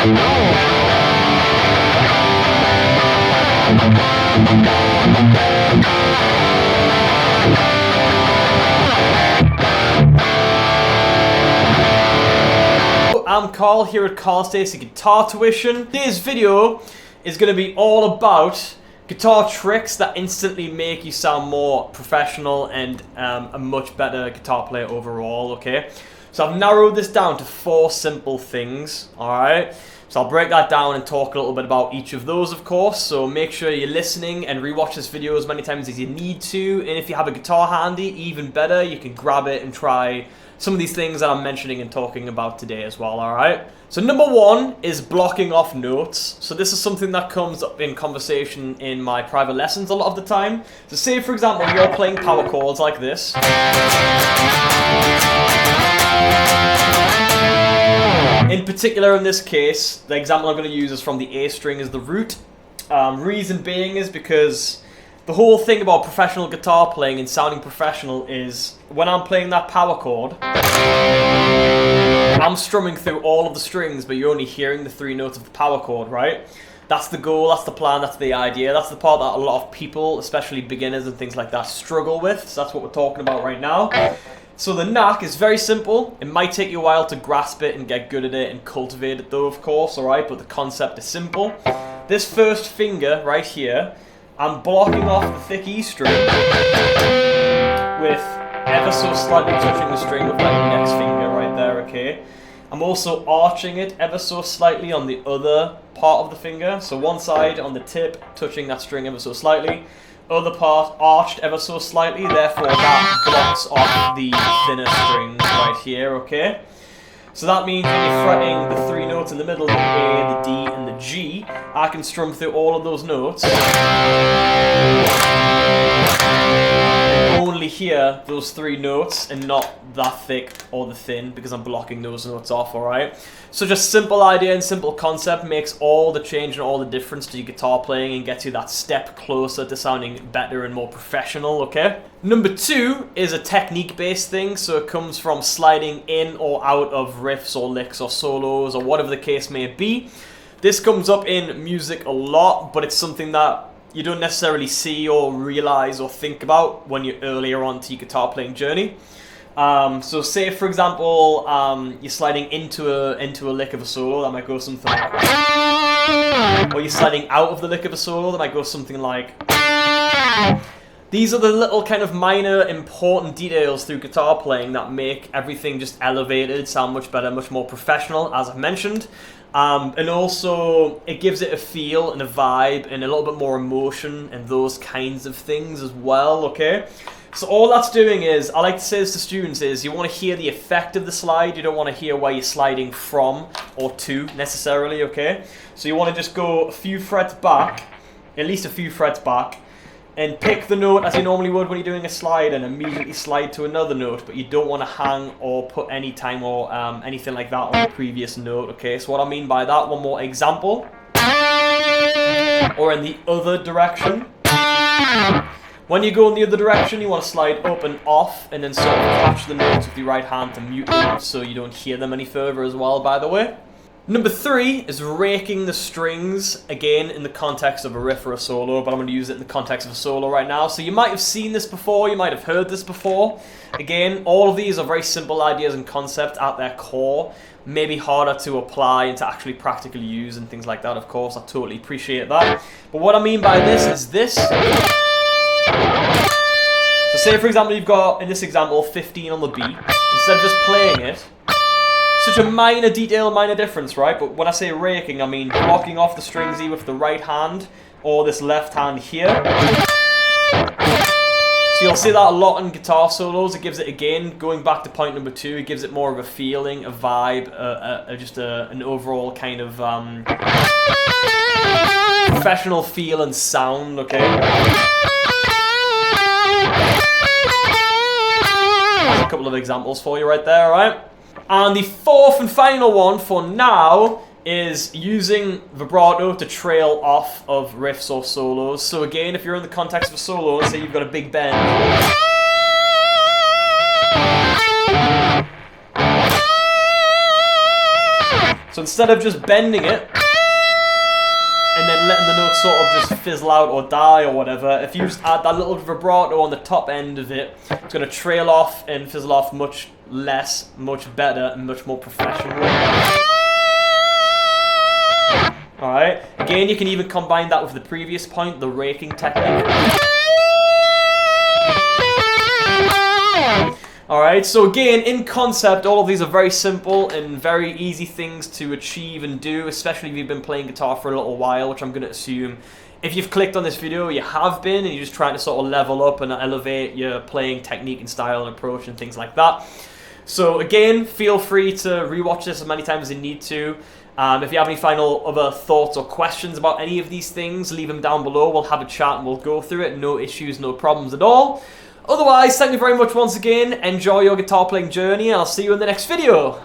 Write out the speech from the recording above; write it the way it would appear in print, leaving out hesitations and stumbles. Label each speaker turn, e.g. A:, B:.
A: I'm Carl here at Carl Stacey Guitar Tuition. Today's video is going to be all about guitar tricks that instantly make you sound more professional and a much better guitar player overall, okay? So I've narrowed this down to 4 simple things, alright? So I'll break that down and talk a little bit about each of those, of course. So make sure you're listening and rewatch this video as many times as you need to. And if you have a guitar handy, even better, you can grab it and try some of these things that I'm mentioning and talking about today as well, alright? So number 1 is blocking off notes. So this is something that comes up in conversation in my private lessons a lot of the time. So say, for example, you're playing power chords like this. In particular, in this case, the example I'm going to use is from the A string as the root. Reason being is because the whole thing about professional guitar playing and sounding professional is when I'm playing that power chord, I'm strumming through all of the strings, but you're only hearing the 3 notes of the power chord, right? That's the goal, that's the plan, that's the idea. That's the part that a lot of people, especially beginners and things like that, struggle with. So that's what we're talking about right now. So the knack is very simple. It might take you a while to grasp it and get good at it and cultivate it though, of course, alright? But the concept is simple. This first finger right here, I'm blocking off the thick E string with ever so slightly touching the string with my index finger right there, okay? I'm also arching it ever so slightly on the other part of the finger. So one side on the tip, touching that string ever so slightly. Other part arched ever so slightly, therefore that blocks off the thinner strings right here, okay? So that means when you're fretting the 3 notes in the middle, the A, the D, and the G, I can strum through all of those notes. Only hear those 3 notes and not that thick or the thin because I'm blocking those notes off, alright? So just simple idea and simple concept makes all the change and all the difference to your guitar playing and gets you that step closer to sounding better and more professional, okay? Number 2 is a technique-based thing, so it comes from sliding in or out of riffs or licks or solos or whatever the case may be. This comes up in music a lot, but it's something that you don't necessarily see or realize or think about when you're earlier on to your guitar playing journey. So say, for example, you're sliding into a lick of a solo, that might go something like, or you're sliding out of the lick of a solo, that might go something like. These are the little kind of minor important details through guitar playing that make everything just elevated, sound much better, much more professional, as I've mentioned. And also, it gives it a feel and a vibe and a little bit more emotion and those kinds of things as well, okay? So all that's doing is, I like to say this to students, is you want to hear the effect of the slide, you don't want to hear where you're sliding from or to necessarily, okay? So you want to just go a few frets back, at least a few frets back, and pick the note as you normally would when you're doing a slide and immediately slide to another note, but you don't want to hang or put any time or anything like that on the previous note, okay? So what I mean by that, one more example. Or in the other direction. When you go in the other direction, you want to slide up and off and then sort of catch the notes with your right hand to mute them so you don't hear them any further as well, by the way. Number 3 is raking the strings, again in the context of a riff or a solo, but I'm going to use it in the context of a solo right now. So you might have seen this before, you might have heard this before. Again, all of these are very simple ideas and concepts at their core. Maybe harder to apply and to actually practically use and things like that, of course. I totally appreciate that. But what I mean by this is this. So say, for example, you've got, in this example, 15 on the beat. Instead of just playing it, such a minor detail, minor difference, right? But when I say raking, I mean blocking off the strings either with the right hand or this left hand here. So you'll see that a lot in guitar solos. It gives it, again, going back to point number 2, it gives it more of a feeling, a vibe, just an overall kind of professional feel and sound, okay? There's a couple of examples for you right there, alright? And the 4th and final one for now is using vibrato to trail off of riffs or solos. So again, if you're in the context of a solo, say you've got a big bend. So So instead of just bending it and then letting the notes sort of just fizzle out or die or whatever, if you just add that little vibrato on the top end of it, it's going to trail off and fizzle off much less, much better, and much more professional. Alright, again, you can even combine that with the previous point, the raking technique. Alright, so again, in concept, all of these are very simple and very easy things to achieve and do, especially if you've been playing guitar for a little while, which I'm going to assume if you've clicked on this video, you have been, and you're just trying to sort of level up and elevate your playing technique and style and approach and things like that. So again, feel free to rewatch this as many times as you need to. If you have any final other thoughts or questions about any of these things, leave them down below. We'll have a chat and we'll go through it. No issues, no problems at all. Otherwise, thank you very much once again. Enjoy your guitar playing journey, and I'll see you in the next video.